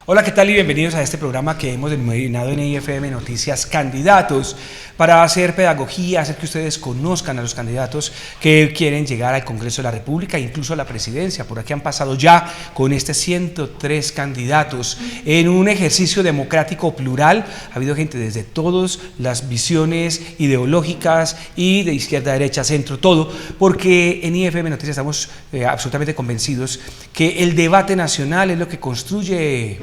Hola, ¿qué tal? Y bienvenidos a este programa que hemos denominado en IFM Noticias Candidatos, para hacer pedagogía, hacer que ustedes conozcan a los candidatos que quieren llegar al Congreso de la República, incluso a la presidencia. Por aquí han pasado ya con 103 candidatos en un ejercicio democrático plural. Ha habido gente desde todas las visiones ideológicas y de izquierda, derecha, centro, todo, porque en IFM Noticias estamos absolutamente convencidos que el debate nacional es lo que construye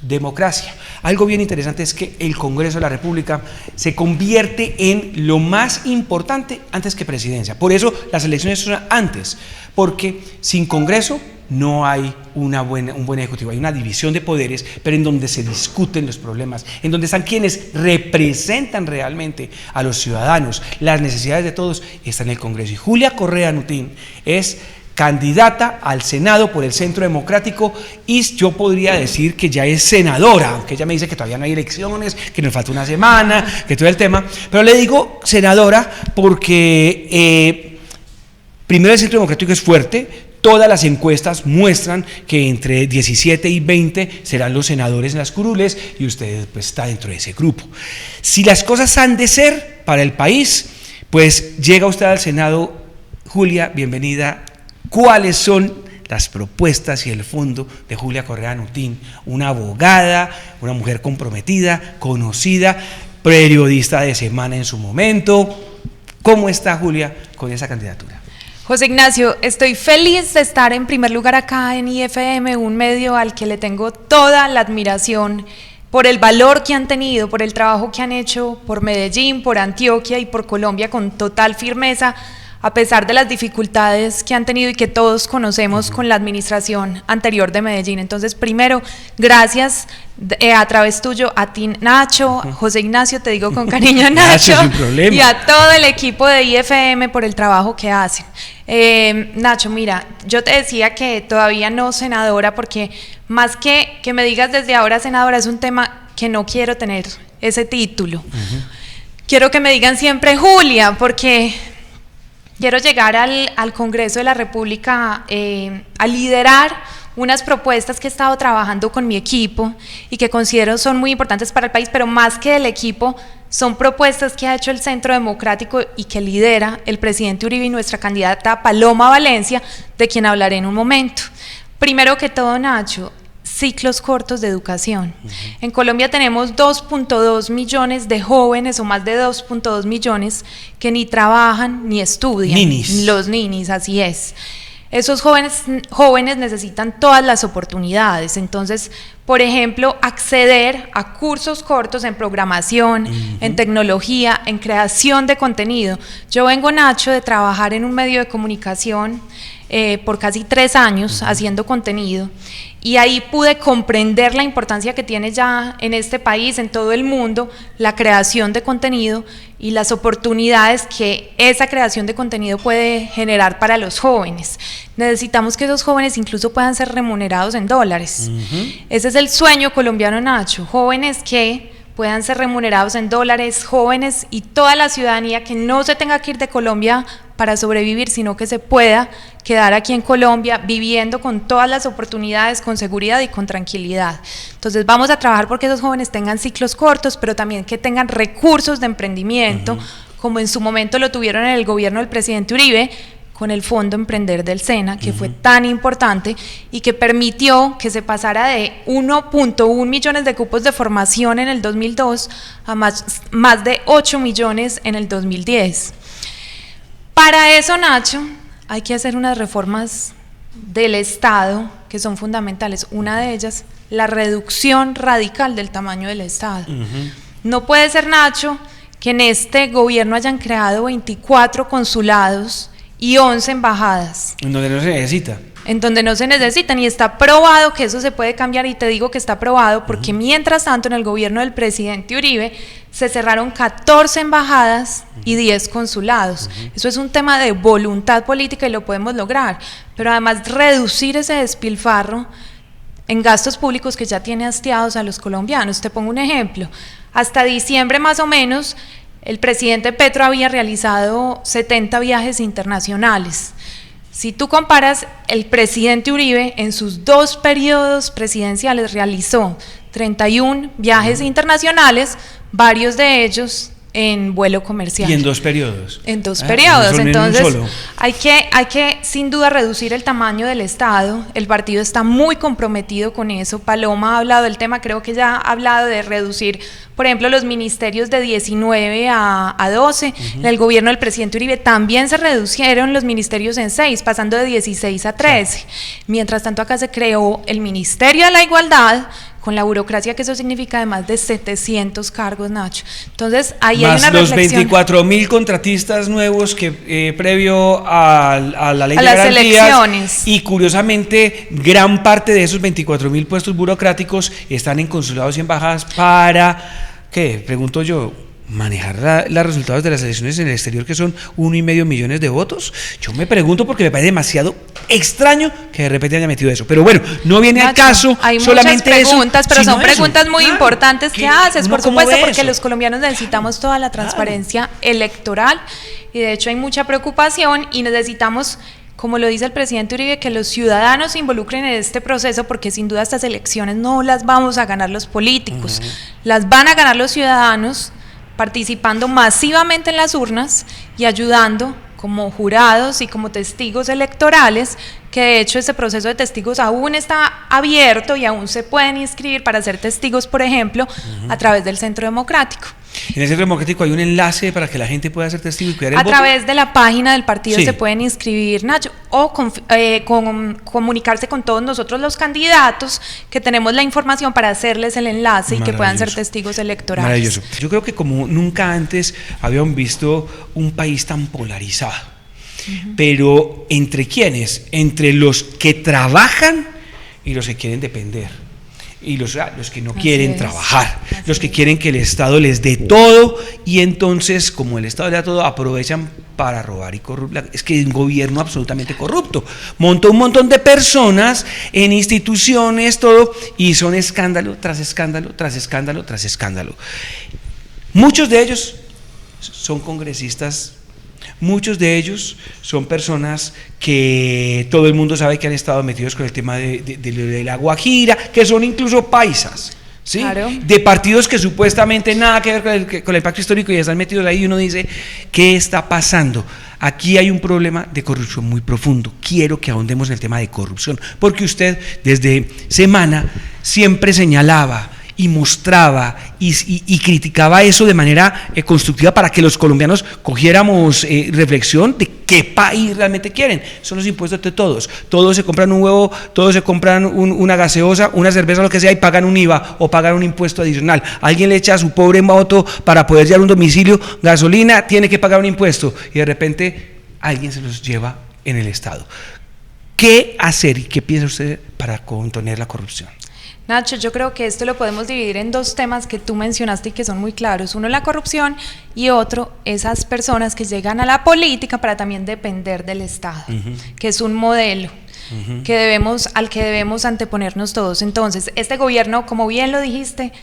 democracia. Algo bien interesante es que el Congreso de la República se convierte en lo más importante antes que presidencia. Por eso las elecciones son antes, porque sin Congreso no hay un buen ejecutivo, hay una división de poderes, pero en donde se discuten los problemas, en donde están quienes representan realmente a los ciudadanos, las necesidades de todos, está en el Congreso. Y Julia Correa Nutín es candidata al Senado por el Centro Democrático y yo podría decir que ya es senadora, aunque ella me dice que todavía no hay elecciones, que nos falta una semana, que todo el tema, pero le digo senadora porque primero el Centro Democrático es fuerte. Todas las encuestas muestran que entre 17 y 20 serán los senadores en las curules y usted pues está dentro de ese grupo. Si las cosas han de ser para el país, pues llega usted al Senado. Julia, bienvenida. ¿Cuáles son las propuestas y el fondo de Julia Correa Nutín? Una abogada, una mujer comprometida, conocida, periodista de Semana en su momento. ¿Cómo está Julia con esa candidatura? José Ignacio, estoy feliz de estar en primer lugar acá en IFM, un medio al que le tengo toda la admiración por el valor que han tenido, por el trabajo que han hecho por Medellín, por Antioquia y por Colombia con total firmeza, a pesar de las dificultades que han tenido y que todos conocemos con la administración anterior de Medellín. Entonces, primero, gracias a través tuyo a ti, Nacho, José Ignacio, te digo con cariño, Nacho, sin problema, y a todo el equipo de IFM por el trabajo que hacen. Nacho, mira, yo te decía que todavía no senadora, porque más que me digas desde ahora senadora, es un tema que no quiero tener ese título. Quiero que me digan siempre Julia, porque quiero llegar al Congreso de la República a liderar unas propuestas que he estado trabajando con mi equipo y que considero son muy importantes para el país, pero más que el equipo, son propuestas que ha hecho el Centro Democrático y que lidera el presidente Uribe y nuestra candidata Paloma Valencia, de quien hablaré en un momento. Primero que todo, Nacho, ciclos cortos de educación. En Colombia tenemos 2.2 millones de jóvenes, o más de 2.2 millones, que ni trabajan ni estudian. Ninis. Los ninis, así es. Esos jóvenes necesitan todas las oportunidades. Entonces, por ejemplo, acceder a cursos cortos en programación, en tecnología, en creación de contenido. Yo vengo, Nacho, de trabajar en un medio de comunicación por casi 3 años haciendo contenido, y ahí pude comprender la importancia que tiene ya en este país, en todo el mundo, la creación de contenido y las oportunidades que esa creación de contenido puede generar para los jóvenes. Necesitamos que esos jóvenes incluso puedan ser remunerados en dólares. Ese es el sueño colombiano, Nacho, jóvenes que puedan ser remunerados en dólares, jóvenes y toda la ciudadanía que no se tenga que ir de Colombia para sobrevivir, sino que se pueda quedar aquí en Colombia viviendo con todas las oportunidades, con seguridad y con tranquilidad. Entonces vamos a trabajar porque esos jóvenes tengan ciclos cortos, pero también que tengan recursos de emprendimiento, como en su momento lo tuvieron en el gobierno del presidente Uribe, con el Fondo Emprender del SENA, que fue tan importante y que permitió que se pasara de 1.1 millones de cupos de formación en el 2002 a más de 8 millones en el 2010. Para eso, Nacho, hay que hacer unas reformas del Estado que son fundamentales. Una de ellas, la reducción radical del tamaño del Estado. No puede ser, Nacho, que en este gobierno hayan creado 24 consulados y 11 embajadas. En donde no se necesita. En donde no se necesitan, y está probado que eso se puede cambiar, y te digo que está probado porque mientras tanto en el gobierno del presidente Uribe se cerraron 14 embajadas y 10 consulados. Eso es un tema de voluntad política y lo podemos lograr, pero además reducir ese despilfarro en gastos públicos que ya tiene hastiados a los colombianos. Te pongo un ejemplo: hasta diciembre más o menos el presidente Petro había realizado 70 viajes internacionales. Si tú comparas, el presidente Uribe en sus 2 periodos presidenciales realizó 31 viajes internacionales, varios de ellos en vuelo comercial. ¿Y en 2 periodos? En 2 periodos, no entonces hay que sin duda reducir el tamaño del Estado. El partido está muy comprometido con eso. Paloma ha hablado del tema, creo que ya ha hablado de reducir, por ejemplo, los ministerios de 19 a 12. En el gobierno del presidente Uribe también se redujeron los ministerios en 6, pasando de 16 a 13. Sí. Mientras tanto, acá se creó el Ministerio de la Igualdad, con la burocracia que eso significa, de más de 700 cargos, Nacho. Entonces, ahí más hay una reflexión. Los 24.000 contratistas nuevos que previo a la ley de garantías, elecciones. Y curiosamente, gran parte de esos 24.000 puestos burocráticos están en consulados y embajadas para, ¿qué? Pregunto yo, manejar los resultados de las elecciones en el exterior, que son 1,5 millones de votos. Yo me pregunto, porque me parece demasiado extraño que de repente haya metido eso, pero bueno, no viene al caso. Hay solamente muchas preguntas, pero son preguntas muy claro, importantes que haces, por supuesto, porque eso? Los colombianos necesitamos toda la transparencia electoral, y de hecho hay mucha preocupación, y necesitamos, como lo dice el presidente Uribe, que los ciudadanos se involucren en este proceso, porque sin duda estas elecciones no las vamos a ganar los políticos, las van a ganar los ciudadanos, participando masivamente en las urnas y ayudando como jurados y como testigos electorales, que de hecho ese proceso de testigos aún está abierto y aún se pueden inscribir para ser testigos, por ejemplo, a través del Centro Democrático. En el Centro Democrático hay un enlace para que la gente pueda ser testigo y cuidar el voto. A través de la página del partido sí. Se pueden inscribir, Nacho, o comunicarse con todos nosotros los candidatos, que tenemos la información para hacerles el enlace y que puedan ser testigos electorales. Maravilloso. Yo creo que como nunca antes habíamos visto un país tan polarizado. Pero ¿entre quiénes? Entre los que trabajan y los que quieren depender. Y los que no quieren trabajar, los que quieren que el Estado les dé todo, y entonces, como el Estado le da todo, aprovechan para robar y corruptir. Es que es un gobierno absolutamente corrupto. Montó un montón de personas en instituciones, todo, y son escándalo tras escándalo, tras escándalo, tras escándalo. Muchos de ellos son congresistas. Muchos de ellos son personas que todo el mundo sabe que han estado metidos con el tema de la Guajira, que son incluso paisas, ¿sí? Claro. De partidos que supuestamente nada que ver con el pacto histórico, y están metidos ahí, y uno dice, ¿qué está pasando? Aquí hay un problema de corrupción muy profundo. Quiero que ahondemos en el tema de corrupción, porque usted desde semana siempre señalaba y mostraba y criticaba eso de manera constructiva, para que los colombianos cogiéramos reflexión de qué país realmente quieren. Son los impuestos de todos. Todos se compran un huevo, todos se compran una gaseosa, una cerveza, lo que sea, y pagan un IVA o pagan un impuesto adicional. Alguien le echa a su pobre moto para poder llevar un domicilio gasolina, tiene que pagar un impuesto, y de repente alguien se los lleva en el Estado. ¿Qué hacer y qué piensa usted para contener la corrupción? Nacho, yo creo que esto lo podemos dividir en 2 temas que tú mencionaste y que son muy claros. Uno, la corrupción, y otro, esas personas que llegan a la política para también depender del Estado, que es un modelo al que debemos anteponernos todos. Entonces, este gobierno, como bien lo dijiste,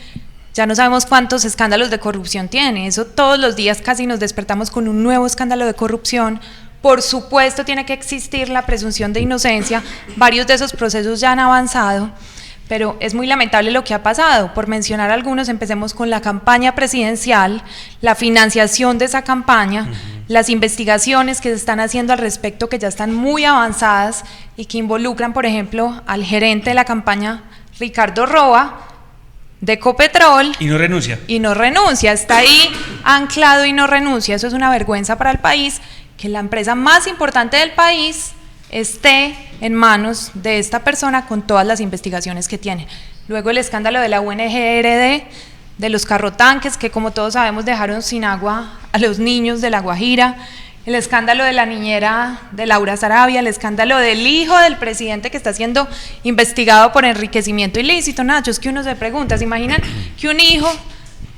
ya no sabemos cuántos escándalos de corrupción tiene. Eso todos los días casi nos despertamos con un nuevo escándalo de corrupción. Por supuesto, tiene que existir la presunción de inocencia. Varios de esos procesos ya han avanzado, pero es muy lamentable lo que ha pasado. Por mencionar algunos, empecemos con la campaña presidencial, la financiación de esa campaña, las investigaciones que se están haciendo al respecto, que ya están muy avanzadas y que involucran, por ejemplo, al gerente de la campaña, Ricardo Roa, de Ecopetrol. Y no renuncia. Y no renuncia, está ahí anclado y no renuncia. Eso es una vergüenza para el país, que la empresa más importante del país esté en manos de esta persona con todas las investigaciones que tiene. Luego el escándalo de la UNGRD, de los carrotanques, que como todos sabemos dejaron sin agua a los niños de La Guajira, el escándalo de la niñera de Laura Sarabia, el escándalo del hijo del presidente que está siendo investigado por enriquecimiento ilícito. Nacho, es que uno se pregunta, ¿se imaginan que un hijo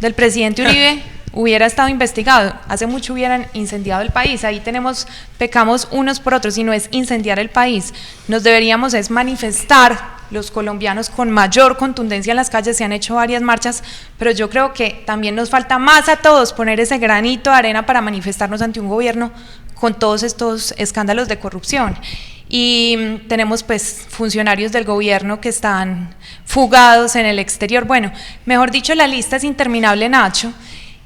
del presidente Uribe hubiera estado investigado? Hace mucho hubieran incendiado el país. Ahí pecamos unos por otros, y no es incendiar el país. Nos deberíamos es manifestar los colombianos con mayor contundencia en las calles. Se han hecho varias marchas, pero yo creo que también nos falta más a todos poner ese granito de arena para manifestarnos ante un gobierno con todos estos escándalos de corrupción. Y tenemos pues funcionarios del gobierno que están fugados en el exterior. Bueno, mejor dicho, la lista es interminable, Nacho,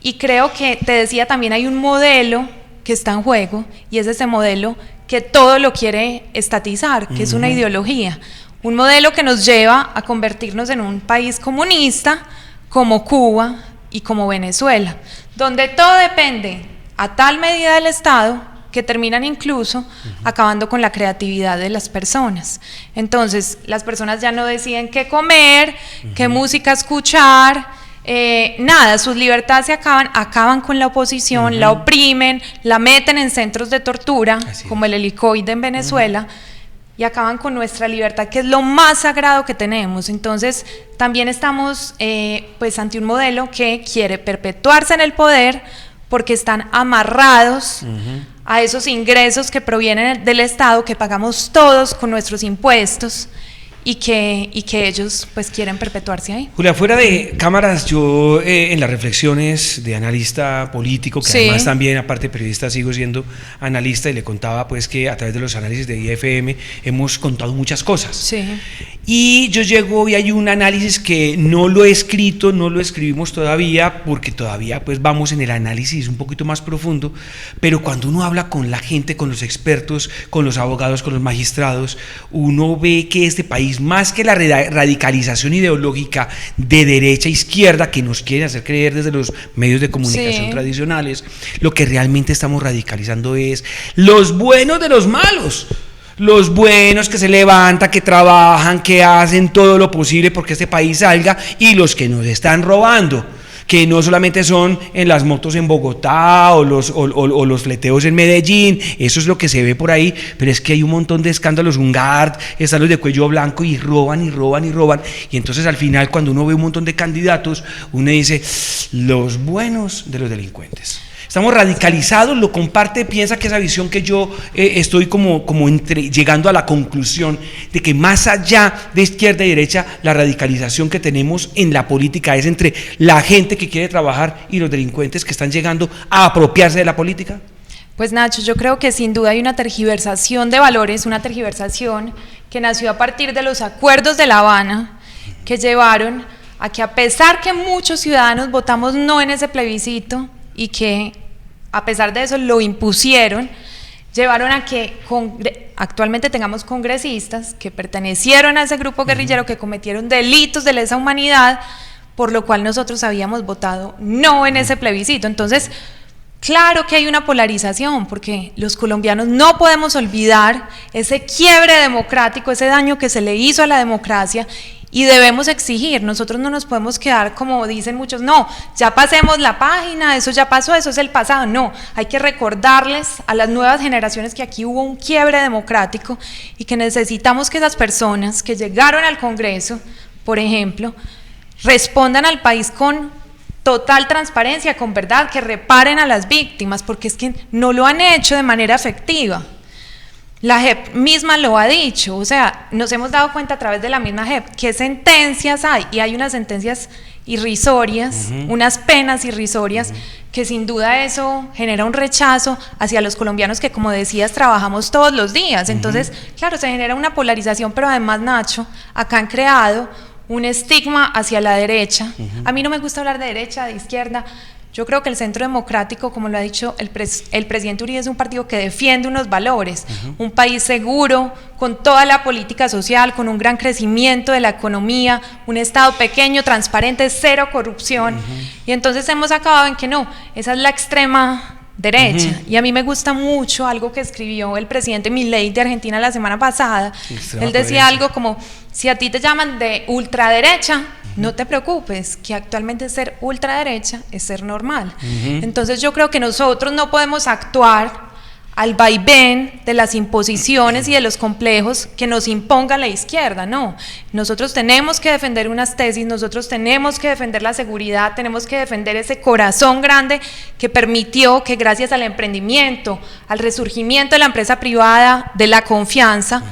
y creo que, te decía, también hay un modelo que está en juego, y es ese modelo que todo lo quiere estatizar, que es una ideología, un modelo que nos lleva a convertirnos en un país comunista como Cuba y como Venezuela, donde todo depende a tal medida del Estado que terminan incluso acabando con la creatividad de las personas. Entonces, las personas ya no deciden qué comer, qué música escuchar, nada, sus libertades se acaban con la oposición, la oprimen, la meten en centros de tortura, como el helicoide en Venezuela, y acaban con nuestra libertad, que es lo más sagrado que tenemos. Entonces, también estamos pues ante un modelo que quiere perpetuarse en el poder, porque están amarrados a esos ingresos que provienen del Estado, que pagamos todos con nuestros impuestos, y que ellos pues quieren perpetuarse ahí. Julia, fuera de cámaras, yo en las reflexiones de analista político, que además también, aparte de periodista, sigo siendo analista, y le contaba pues que a través de los análisis de IFM hemos contado muchas cosas. Sí. Y yo llego y hay un análisis que no lo he escrito, no lo escribimos todavía, porque todavía pues vamos en el análisis un poquito más profundo, pero cuando uno habla con la gente, con los expertos, con los abogados, con los magistrados, uno ve que este país, más que la radicalización ideológica de derecha e izquierda que nos quieren hacer creer desde los medios de comunicación tradicionales, lo que realmente estamos radicalizando es los buenos de los malos. Los buenos que se levantan, que trabajan, que hacen todo lo posible porque este país salga, y los que nos están robando, que no solamente son en las motos en Bogotá o los fleteos en Medellín, eso es lo que se ve por ahí, pero es que hay un montón de escándalos, Ungart, están los de cuello blanco, y roban y roban y roban, y entonces al final, cuando uno ve un montón de candidatos, uno dice, los buenos de los delincuentes. Estamos radicalizados, lo comparte, piensa que esa visión que yo estoy llegando a la conclusión de que más allá de izquierda y derecha, la radicalización que tenemos en la política es entre la gente que quiere trabajar y los delincuentes que están llegando a apropiarse de la política. Pues Nacho, yo creo que sin duda hay una tergiversación de valores, una tergiversación que nació a partir de los acuerdos de La Habana, que llevaron a que, a pesar que muchos ciudadanos votamos no en ese plebiscito, y que a pesar de eso lo impusieron, llevaron a que actualmente tengamos congresistas que pertenecieron a ese grupo guerrillero, que cometieron delitos de lesa humanidad, por lo cual nosotros habíamos votado no en ese plebiscito. Entonces, claro que hay una polarización, porque los colombianos no podemos olvidar ese quiebre democrático, ese daño que se le hizo a la democracia, y debemos exigir. Nosotros no nos podemos quedar, como dicen muchos, no, ya pasemos la página, eso ya pasó, eso es el pasado. No, hay que recordarles a las nuevas generaciones que aquí hubo un quiebre democrático, y que necesitamos que esas personas que llegaron al Congreso, por ejemplo, respondan al país con total transparencia, con verdad, que reparen a las víctimas, porque es que no lo han hecho de manera efectiva. La JEP misma lo ha dicho, o sea, nos hemos dado cuenta a través de la misma JEP qué sentencias hay, y hay unas sentencias irrisorias, unas penas irrisorias, que sin duda eso genera un rechazo hacia los colombianos que, como decías, trabajamos todos los días. Entonces, claro, se genera una polarización, pero además, Nacho, acá han creado un estigma hacia la derecha. A mí no me gusta hablar de derecha, de izquierda. Yo creo que el Centro Democrático, como lo ha dicho el presidente Uribe, es un partido que defiende unos valores, un país seguro, con toda la política social, con un gran crecimiento de la economía, un Estado pequeño, transparente, cero corrupción, y entonces hemos acabado en que no, esa es la extrema derecha. Y a mí me gusta mucho algo que escribió el presidente Milei de Argentina la semana pasada. Él decía algo como, si a ti te llaman de ultraderecha, no te preocupes, que actualmente ser ultraderecha es ser normal. Entonces yo creo que nosotros no podemos actuar al vaivén de las imposiciones y de los complejos que nos imponga la izquierda, no. Nosotros tenemos que defender unas tesis, nosotros tenemos que defender la seguridad, tenemos que defender ese corazón grande que permitió que, gracias al emprendimiento, al resurgimiento de la empresa privada, de la confianza,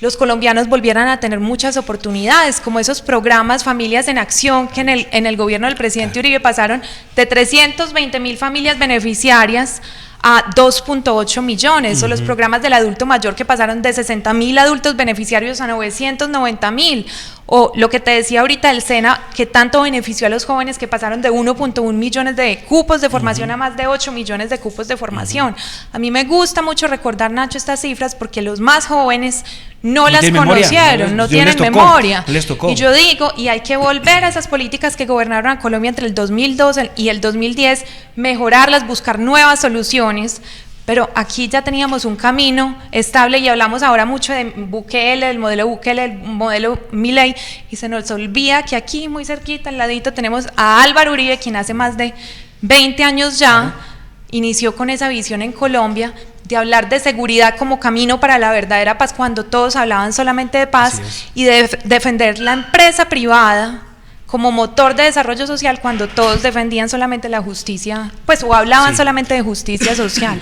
los colombianos volvieran a tener muchas oportunidades, como esos programas Familias en Acción, que en el gobierno del presidente Uribe pasaron de 320.000 familias beneficiarias a 2.8 millones, o los programas del adulto mayor que pasaron de 60.000 adultos beneficiarios a 990.000, o lo que te decía ahorita del SENA, que tanto benefició a los jóvenes, que pasaron de 1.1 millones de cupos de formación a más de 8 millones de cupos de formación. A mí me gusta mucho recordar, Nacho, estas cifras, porque los más jóvenes no las conocieron, no tienen memoria. Y yo digo, y hay que volver a esas políticas que gobernaron a Colombia entre el 2002 y el 2010, mejorarlas, buscar nuevas soluciones. Pero aquí ya teníamos un camino estable, y hablamos ahora mucho de Bukele, del modelo Milei, y se nos olvida que aquí muy cerquita, al ladito, tenemos a Álvaro Uribe, quien hace más de 20 años ya inició con esa visión en Colombia de hablar de seguridad como camino para la verdadera paz, cuando todos hablaban solamente de paz, y de defender la empresa privada como motor de desarrollo social, cuando todos defendían solamente la justicia, pues, o hablaban solamente de justicia social.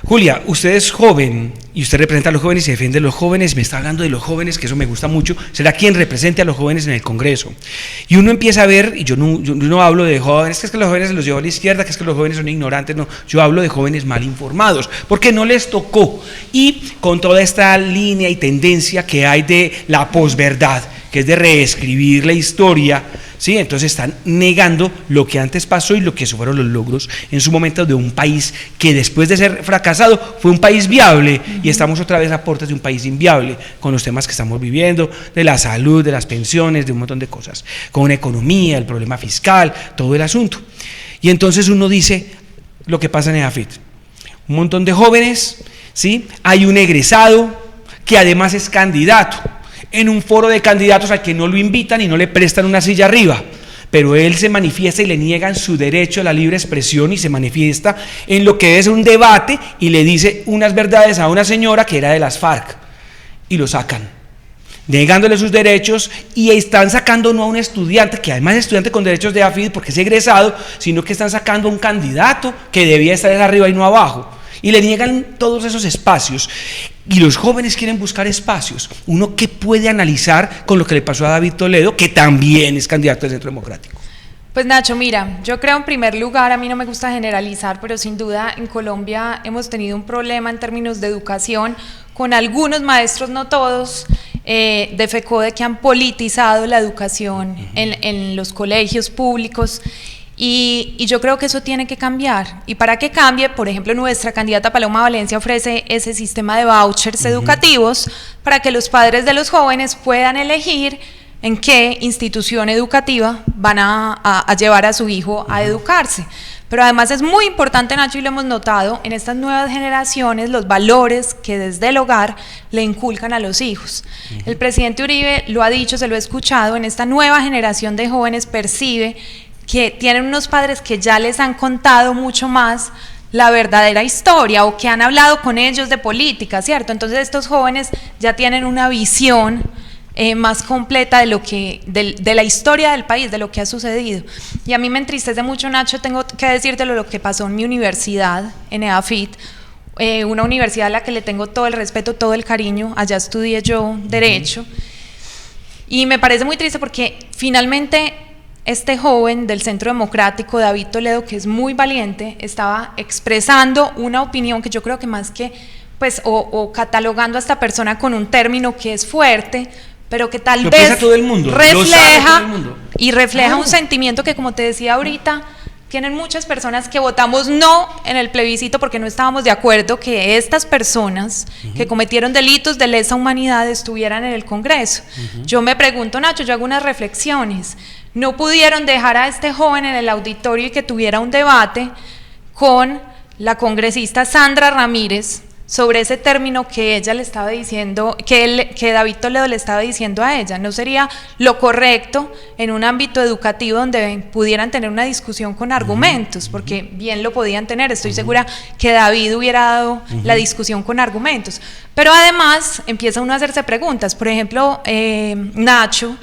Julia, usted es joven y usted representa a los jóvenes y defiende a los jóvenes, me está hablando de los jóvenes, que eso me gusta mucho, será quien represente a los jóvenes en el Congreso. Y uno empieza a ver, y yo no hablo de jóvenes, que es que los jóvenes se los llevó a la izquierda, que es que los jóvenes son ignorantes, no, yo hablo de jóvenes mal informados, porque no les tocó, y con toda esta línea y tendencia que hay de la posverdad, que es de reescribir la historia, ¿sí? Entonces están negando lo que antes pasó y lo que fueron los logros en su momento de un país que después de ser fracasado fue un país viable, y estamos otra vez a puertas de un país inviable con los temas que estamos viviendo, de la salud, de las pensiones, de un montón de cosas, con una economía, el problema fiscal, todo el asunto. Y entonces uno dice lo que pasa en EAFIT, un montón de jóvenes, ¿sí? Hay un egresado que además es candidato en un foro de candidatos al que no lo invitan y no le prestan una silla arriba, pero él se manifiesta y le niegan su derecho a la libre expresión, y se manifiesta en lo que es un debate y le dice unas verdades a una señora que era de las FARC, y lo sacan, negándole sus derechos, y están sacando no a un estudiante, que además es estudiante con derechos de AFID porque es egresado, sino que están sacando a un candidato que debía estar arriba y no abajo, y le niegan todos esos espacios. Y los jóvenes quieren buscar espacios. ¿Uno qué puede analizar con lo que le pasó a David Toledo, que también es candidato del Centro Democrático? Pues Nacho, mira, yo creo en primer lugar, a mí no me gusta generalizar, pero sin duda en Colombia hemos tenido un problema en términos de educación, con algunos maestros, no todos, de FECODE, que han politizado la educación en los colegios públicos. Y yo creo que eso tiene que cambiar, y para que cambie, por ejemplo, nuestra candidata Paloma Valencia ofrece ese sistema de vouchers educativos para que los padres de los jóvenes puedan elegir en qué institución educativa van a llevar a su hijo a educarse. Pero además es muy importante, Nacho, y lo hemos notado en estas nuevas generaciones, los valores que desde el hogar le inculcan a los hijos. El presidente Uribe lo ha dicho, se lo he escuchado, en esta nueva generación de jóvenes percibe que tienen unos padres que ya les han contado mucho más la verdadera historia, o que han hablado con ellos de política, ¿cierto? Entonces estos jóvenes ya tienen una visión más completa de lo que, de la historia del país, de lo que ha sucedido. Y a mí me entristece mucho, Nacho, tengo que decirte lo que pasó en mi universidad, en EAFIT, una universidad a la que le tengo todo el respeto, todo el cariño. Allá estudié yo Derecho, y me parece muy triste porque finalmente este joven del Centro Democrático, David Toledo, que es muy valiente, estaba expresando una opinión que yo creo que más que, pues, o catalogando a esta persona con un término que es fuerte, pero que tal vez todo el mundo, refleja y refleja un sentimiento que, como te decía ahorita, tienen muchas personas que votamos no en el plebiscito porque no estábamos de acuerdo que estas personas que cometieron delitos de lesa humanidad estuvieran en el Congreso. Yo me pregunto, Nacho, yo hago unas reflexiones. No pudieron dejar a este joven en el auditorio y que tuviera un debate con la congresista Sandra Ramírez sobre ese término que ella le estaba diciendo, que David Toledo le estaba diciendo a ella. ¿No sería lo correcto en un ámbito educativo donde pudieran tener una discusión con argumentos? Porque bien lo podían tener, estoy segura que David hubiera dado la discusión con argumentos. Pero además empieza uno a hacerse preguntas. Por ejemplo, Nacho,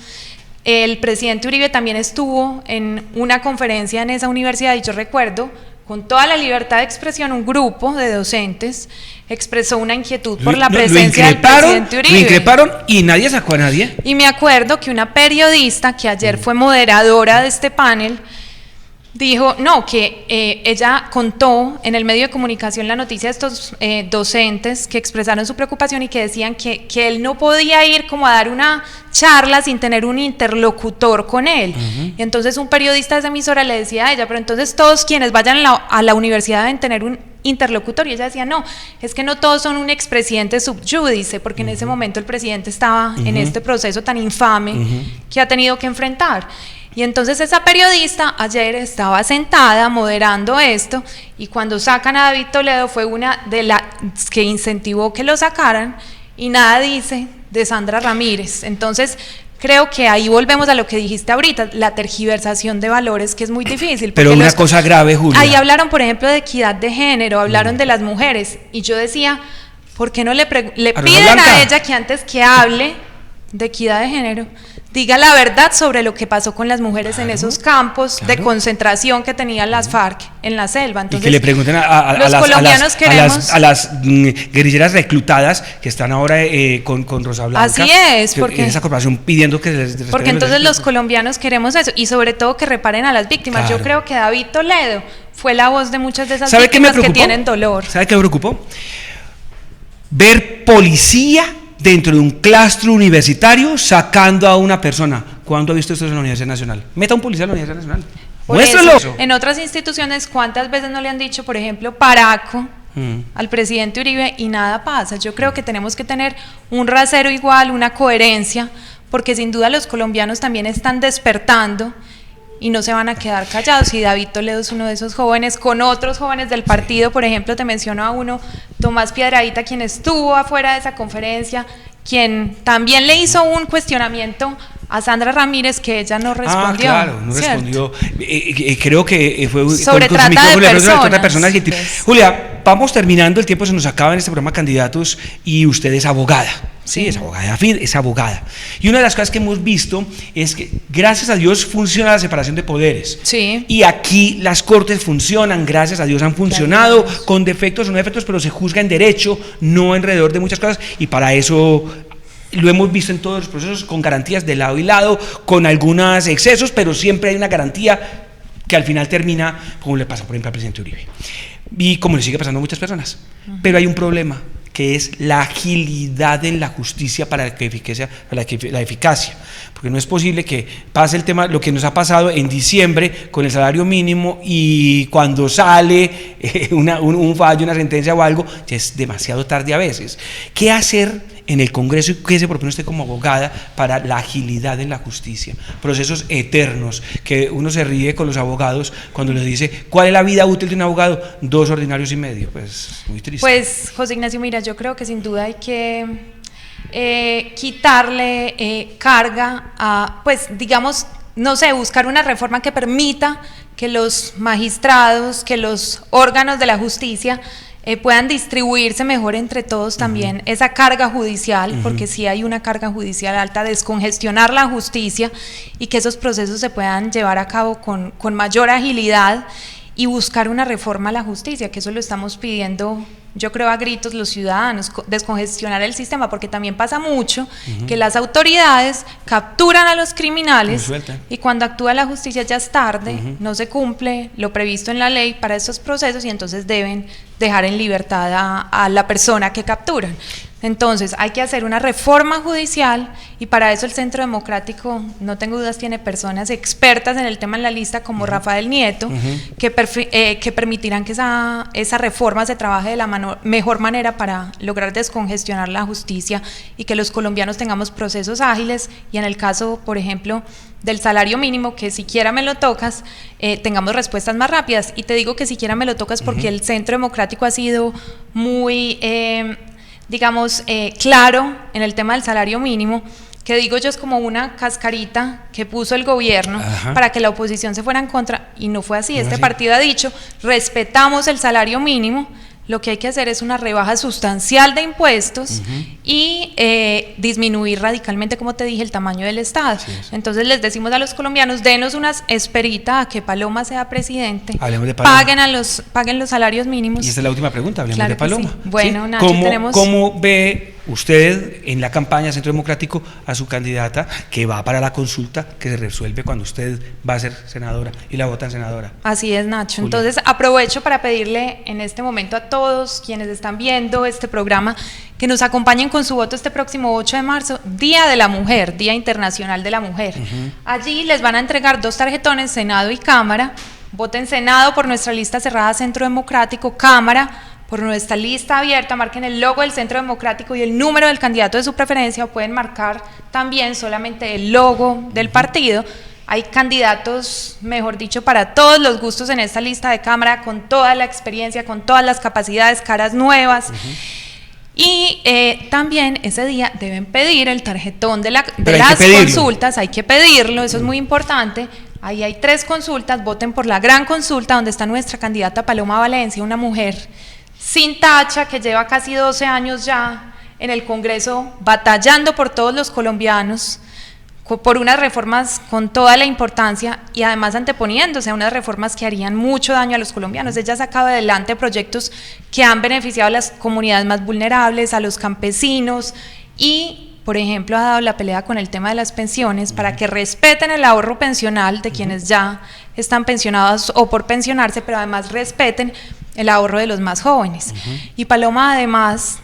el presidente Uribe también estuvo en una conferencia en esa universidad, y yo recuerdo, con toda la libertad de expresión, un grupo de docentes expresó una inquietud por la presencia del presidente Uribe. Lo increparon y nadie sacó a nadie. Y me acuerdo que una periodista que ayer fue moderadora de este panel dijo, no, que ella contó en el medio de comunicación la noticia de estos docentes que expresaron su preocupación y que decían que él no podía ir como a dar una charla sin tener un interlocutor con él. Y entonces un periodista de esa emisora le decía a ella, pero entonces todos quienes vayan a la universidad deben tener un interlocutor, y ella decía, no, es que no todos son un expresidente sub judice, porque en ese momento el presidente estaba en este proceso tan infame que ha tenido que enfrentar. Y entonces esa periodista ayer estaba sentada moderando esto, y cuando sacan a David Toledo fue una de las que incentivó que lo sacaran, y nada dice de Sandra Ramírez. Entonces creo que ahí volvemos a lo que dijiste ahorita, la tergiversación de valores, que es muy difícil. Pero una cosa grave, Julia. Ahí hablaron, por ejemplo, de equidad de género, hablaron de las mujeres, y yo decía, ¿por qué no le piden a ella que antes que hable de equidad de género, diga la verdad sobre lo que pasó con las mujeres en esos campos de concentración que tenían las FARC en la selva? Entonces, y que le pregunten a las guerrilleras reclutadas que están ahora con Rosa Blanca. Así es, porque en esa corporación pidiendo que les porque entonces los colombianos queremos eso, y sobre todo que reparen a las víctimas. Yo creo que David Toledo fue la voz de muchas de esas víctimas que tienen dolor. ¿Sabe qué me preocupó? Ver policía dentro de un claustro universitario sacando a una persona. ¿Cuándo ha visto esto en la Universidad Nacional? Meta un policía en la Universidad Nacional. ¡Muéstralo! En otras instituciones, ¿cuántas veces no le han dicho, por ejemplo, paraco al presidente Uribe, y nada pasa? Yo creo que tenemos que tener un rasero igual, una coherencia, porque sin duda los colombianos también están despertando y no se van a quedar callados. Y David Toledo es uno de esos jóvenes, con otros jóvenes del partido. Por ejemplo, te menciono a uno, Tomás Piedradita, quien estuvo afuera de esa conferencia, quien también le hizo un cuestionamiento a Sandra Ramírez, que ella no respondió. Claro, no respondió. Creo que fue sobre trata de personas. Julia, vamos terminando, el tiempo se nos acaba en este programa Candidatos, y usted es abogada. Sí, es abogada. Y una de las cosas que hemos visto es que, gracias a Dios, funciona la separación de poderes. Sí. Y aquí las cortes funcionan, gracias a Dios han funcionado, con defectos o no defectos, pero se juzga en derecho, no alrededor de muchas cosas, y para eso lo hemos visto en todos los procesos, con garantías de lado y lado, con algunos excesos, pero siempre hay una garantía que al final termina, como le pasa, por ejemplo, al presidente Uribe, y como le sigue pasando a muchas personas. Pero hay un problema, que es la agilidad en la justicia para la eficacia, porque no es posible que pase el tema, lo que nos ha pasado en diciembre con el salario mínimo, y cuando sale un fallo, una sentencia o algo, ya es demasiado tarde a veces. ¿Qué hacer en el Congreso, y qué se propone usted como abogada para la agilidad en la justicia? Procesos eternos, que uno se ríe con los abogados cuando les dice, ¿cuál es la vida útil de un abogado? 2 ordinarios y medio, pues muy triste. Pues, José Ignacio, mira, yo creo que sin duda hay que quitarle carga a, pues digamos, no sé, buscar una reforma que permita que los magistrados, que los órganos de la justicia puedan distribuirse mejor entre todos también esa carga judicial, porque sí hay una carga judicial alta, descongestionar la justicia y que esos procesos se puedan llevar a cabo con mayor agilidad, y buscar una reforma a la justicia, que eso lo estamos pidiendo, yo creo, a gritos los ciudadanos, descongestionar el sistema, porque también pasa mucho que las autoridades capturan a los criminales y cuando actúa la justicia ya es tarde, no se cumple lo previsto en la ley para estos procesos, y entonces deben dejar en libertad a la persona que capturan. Entonces hay que hacer una reforma judicial, y para eso el Centro Democrático, no tengo dudas, tiene personas expertas en el tema en la lista, como Rafael Nieto, que permitirán que esa reforma se trabaje de la mejor manera para lograr descongestionar la justicia y que los colombianos tengamos procesos ágiles, y en el caso, por ejemplo, del salario mínimo, que siquiera me lo tocas, tengamos respuestas más rápidas. Y te digo que siquiera me lo tocas porque el Centro Democrático ha sido muy digamos, claro en el tema del salario mínimo, que digo yo es como una cascarita que puso el gobierno para que la oposición se fuera en contra, y no fue así. Este partido ha dicho, respetamos el salario mínimo, lo que hay que hacer es una rebaja sustancial de impuestos y disminuir radicalmente, como te dije, el tamaño del Estado. Entonces les decimos a los colombianos, denos una esperita a que Paloma sea presidente, hablemos de Paloma. Paguen los salarios mínimos. Y esta es la última pregunta, hablemos de Paloma. Sí. Bueno, Nacho, ¿Cómo ve usted en la campaña Centro Democrático a su candidata, que va para la consulta que se resuelve cuando usted va a ser senadora y la votan senadora. Así es, Nacho. Julia. Entonces aprovecho para pedirle en este momento a todos quienes están viendo este programa que nos acompañen con su voto este próximo 8 de marzo, Día de la Mujer, Día Internacional de la Mujer. Allí les van a entregar 2 tarjetones, Senado y Cámara. Voten Senado por nuestra lista cerrada Centro Democrático, Cámara por nuestra lista abierta, marquen el logo del Centro Democrático y el número del candidato de su preferencia, o pueden marcar también solamente el logo del partido. Hay candidatos, mejor dicho, para todos los gustos en esta lista de Cámara, con toda la experiencia, con todas las capacidades, caras nuevas. Y también ese día deben pedir el tarjetón de las consultas, hay que pedirlo, eso es muy importante. Ahí hay 3 consultas, voten por la gran consulta donde está nuestra candidata Paloma Valencia, una mujer sin tacha que lleva casi 12 años ya en el Congreso batallando por todos los colombianos, por unas reformas con toda la importancia y además anteponiéndose a unas reformas que harían mucho daño a los colombianos. Ella ha sacado adelante proyectos que han beneficiado a las comunidades más vulnerables, a los campesinos y, por ejemplo, ha dado la pelea con el tema de las pensiones para que respeten el ahorro pensional de quienes ya están pensionados o por pensionarse, pero además respeten el ahorro de los más jóvenes. Y Paloma, además,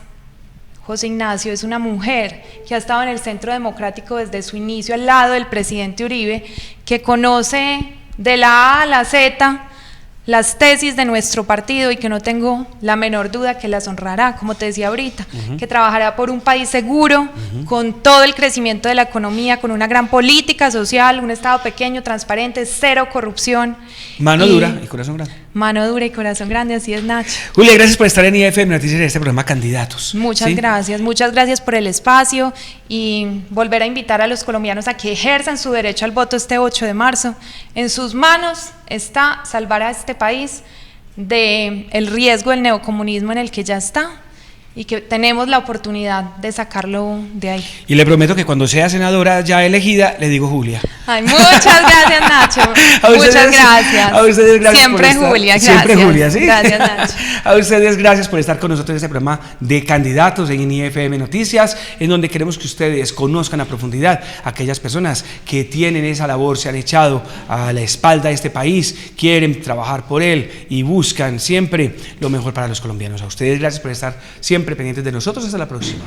José Ignacio, es una mujer que ha estado en el Centro Democrático desde su inicio al lado del presidente Uribe, que conoce de la A a la Z las tesis de nuestro partido y que no tengo la menor duda que las honrará, como te decía ahorita, que trabajará por un país seguro, con todo el crecimiento de la economía, con una gran política social, un Estado pequeño, transparente, 0 corrupción. Mano dura y corazón grande. Mano dura y corazón grande, así es, Nacho. Julia, gracias por estar en IFM Noticias en este programa Candidatos. Muchas gracias por el espacio y volver a invitar a los colombianos a que ejerzan su derecho al voto este 8 de marzo. En sus manos está salvar a este país del riesgo del neocomunismo en el que ya está y que tenemos la oportunidad de sacarlo de ahí. Y le prometo que cuando sea senadora ya elegida, le digo Julia. Ay, muchas gracias, Nacho. Muchas gracias. A ustedes gracias siempre por estar. Julia, gracias. Siempre Julia, ¿sí? Gracias, Nacho. A ustedes gracias por estar con nosotros en este programa de Candidatos en IFM Noticias, en donde queremos que ustedes conozcan a profundidad a aquellas personas que tienen esa labor, se han echado a la espalda de este país, quieren trabajar por él y buscan siempre lo mejor para los colombianos. A ustedes gracias por estar siempre pendientes de nosotros. Hasta la próxima.